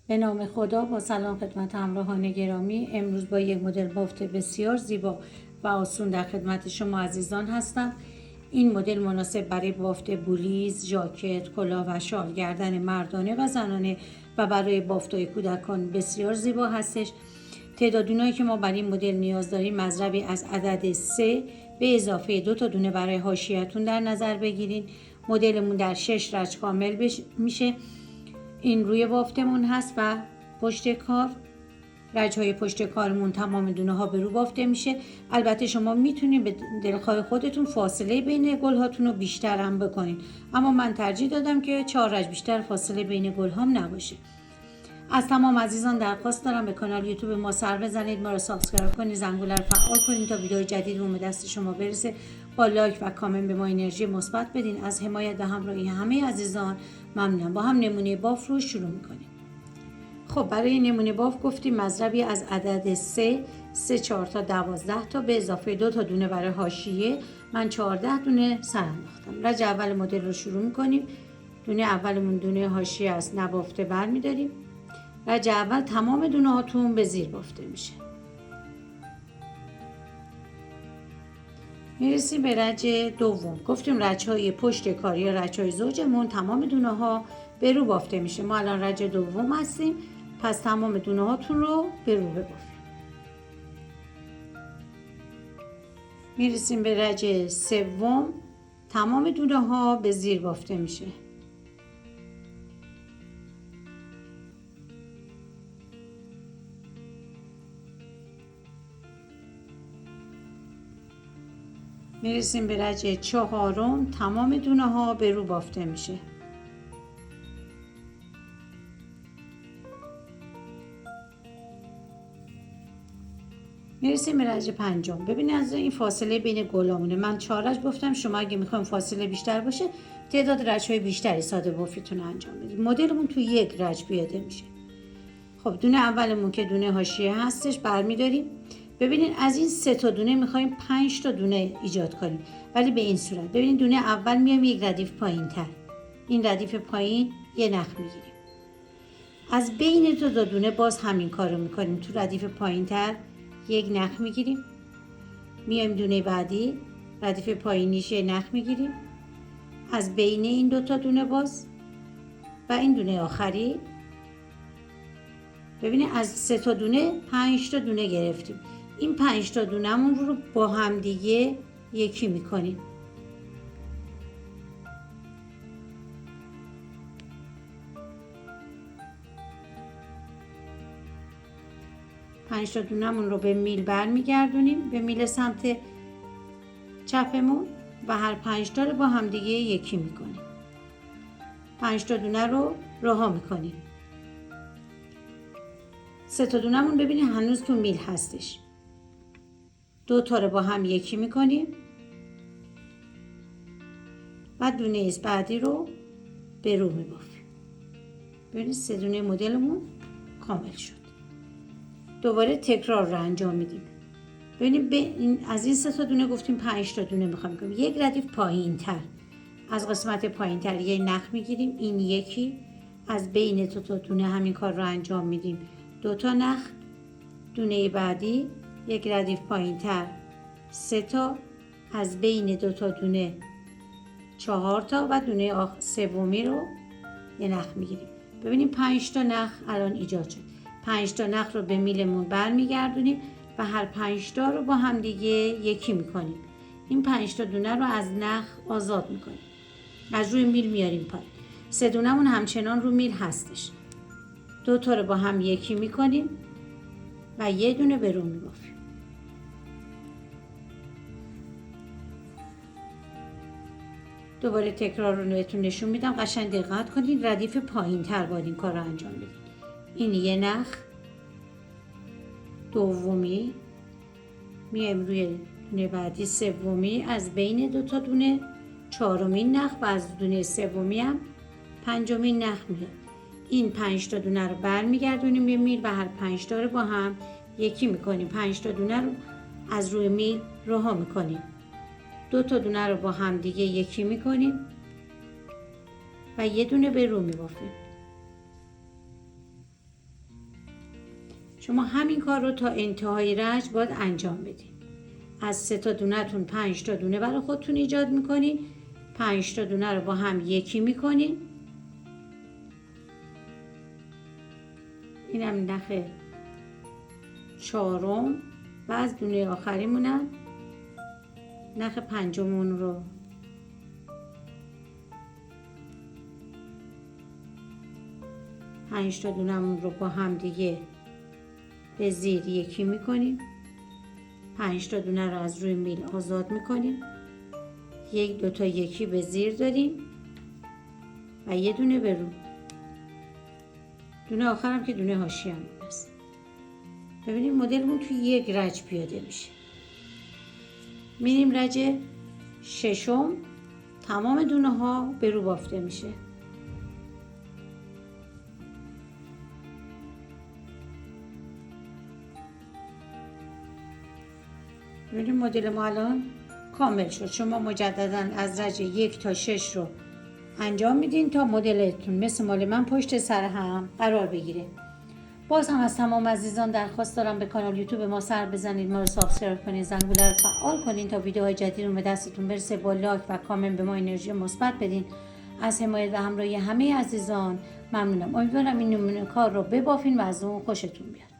به نام خدا. با سلام خدمت همراهان گرامی. امروز با یک مدل بافت بسیار زیبا و آسون در خدمت شما عزیزان هستم. این مدل مناسب برای بافت بولیز، ژاکت، کلاه و شال، گردن مردانه و زنانه و برای بافت‌های کودکان بسیار زیبا هستش. تعدادونایی که ما برای این مدل نیاز داریم مضربی از عدد 3 به اضافه 2 تا دونه برای حاشیه‌تون در نظر بگیرید. مدلمون در 6 رج کامل میشه. این روی بافتمون هست و پشت کار، رجهای پشت کارمون تمام دونه ها به رو بافته میشه. البته شما میتونید به دلخواه خودتون فاصله بین گل هاتون رو بیشتر هم بکنید، اما من ترجیح دادم که 4 رج بیشتر فاصله بین گل هام نباشه. از تمام عزیزان درخواست دارم به کانال یوتیوب ما سر بزنید، ما رو سابسکرایب کنید، زنگوله رو فعال کنید تا ویدیو جدید رو به دست شما برسه. با لایک و کامنت به ما انرژی مثبت بدین. از حمایت و همراهی همه عزیزان ممنونم. با هم نمونه باف رو شروع میکنیم. خب برای نمونه باف گفتیم مضربی از عدد 3 4 تا 12 تا به اضافه 2 تا دونه برای حاشیه. من 14 دونه سر انداختم. رج اول مدل رو شروع میکنیم. دونه اولمون دونه حاشیه است، نبافته برمیداریم. رج اول تمام دونه هاتون به زیر بافته میشه. میرسیم به رج دوم. گفتیم رج های پشت کار یا رج های زوجمون تمام دونه ها به رو بافته میشه. ما الان رج دوم هستیم، پس تمام دونه هاتون رو به رو ببافیم. میرسیم به رج سوم. تمام دونه ها به زیر بافته میشه. میرسیم به رج چهارم. تمام دونه ها به رو بافته میشه. میرسیم به رج پنجم. ببینید از این فاصله بین گلامونه من 4 رج گفتم. شما اگه میخوایم فاصله بیشتر باشه تعداد رج های بیشتری ساده بافتون انجام بدید. مدلمون تو یک رج پیاده میشه. خب دونه اولمون که دونه حاشیه هستش برمیداریم. ببینید از این 3 تا دونه میخوایم 5 تا دونه ایجاد کنیم، ولی به این صورت. ببینید دونه اول میام یک ردیف پایین تر، این ردیف پایین یه نخ میگیریم. از بین 2 تا دونه باز همین کارو میکنیم. تو ردیف پایین تر یک نخ میگیریم، میایم دونه بعدی ردیف پایینیش یه نخ میگیریم، از بین این 2 تا دونه باز و این دونه آخری. ببینید از 3 تا دونه 5 تا دونه گرفتیم. این 5 تا دونه‌مون رو با هم دیگه یکی میکنیم. پنج تا دونه‌مون رو به میل برمیگردونیم، به میل سمت چپمون، و هر 5 تا رو با هم دیگه یکی میکنیم. 5 تا دونه رو رها میکنیم. 3 تا دونه‌مون ببینید هنوز تو میل هستش. 2 تا رو با هم یکی میکنیم و دونه بعدی رو به رو میبافیم. ببینید 3 دونه مدلمون کامل شد. دوباره تکرار رو انجام میدیم. ببینید از این 3 تا دونه گفتیم 5 تا دونه میخوایم کنیم. یک ردیف پایین تر، از قسمت پایین تر یه نخ میگیریم، این یکی. از بین 2 تا دونه همین کار رو انجام میدیم. 2 تا نخ، دونه بعدی یک ردیف پایین تر 3 تا، از بین 2 تا دونه 4 تا و دونه سومی رو یه نخ میگیریم. ببینیم 5 تا نخ الان ایجاد شد. 5 تا نخ رو به میلمون برمیگردونیم و هر 5 تا رو با هم دیگه یکی میکنیم. این 5 تا دونه رو از نخ آزاد میکنیم، از روی میل میاریم پایین. 3 دونه‌مون همچنان رو میل هستش. 2 تا رو با هم یکی میکنیم و یه دونه به رو میبافیم. دوباره تکرار رو بهتون نشون میدم، قشنگ دقت کنید. ردیف پایین تر باید این کار رو انجام بدید. این یه نخ، دومی میایم روی دونه بعدی، سومی از بین 2 تا دونه، چهارمین نخ و از دونه سومی هم پنجمین نخ میاد. این 5 تا دونه رو برمیگردونیم به میل و هر 5 تا رو با هم یکی میکنیم. 5 تا دونه رو از روی میل رها میکنیم. 2 تا دونه رو با هم دیگه یکی میکنیم و یه دونه به رو میبافیم. شما همین کار رو تا انتهای رج باید انجام بدین. از 3 تا دونه‌تون 5 تا دونه برای خودتون ایجاد میکنین. 5 تا دونه رو با هم یکی میکنین. اینم نخ چهارم و از دونه آخریمونم نخ پنجمون رو پنج تا دونمون رو با هم دیگه به زیر یکی میکنیم. 5 تا دونه رو از روی میل آزاد میکنیم. 1 2 تا یکی به زیر داریم و یه دونه به رو. دونه آخرم که دونه حاشیه هم هست. ببینید مدلمون توی یک رج پیاده میشه. میریم رج ششم، تمام دونه ها به رو بافته میشه. ببینید مدل ما الان کامل شد. شما مجددا از رج 1 تا 6 رو انجام میدین تا مدلتون مثل مال من پشت سر هم قرار بگیره. باز هم از تمام عزیزان درخواست دارم به کانال یوتیوب ما سر بزنید، ما رو سابسکرایب کنید، زنگوله رو فعال کنید تا ویدیوهای جدید رو به دستتون برسه. با لایک و کامنت به ما انرژی مثبت بدین. از حمایت و همراهی همه عزیزان ممنونم. امیدوارم این نمونه کار رو ببافین و از اون خوشتون بیاد.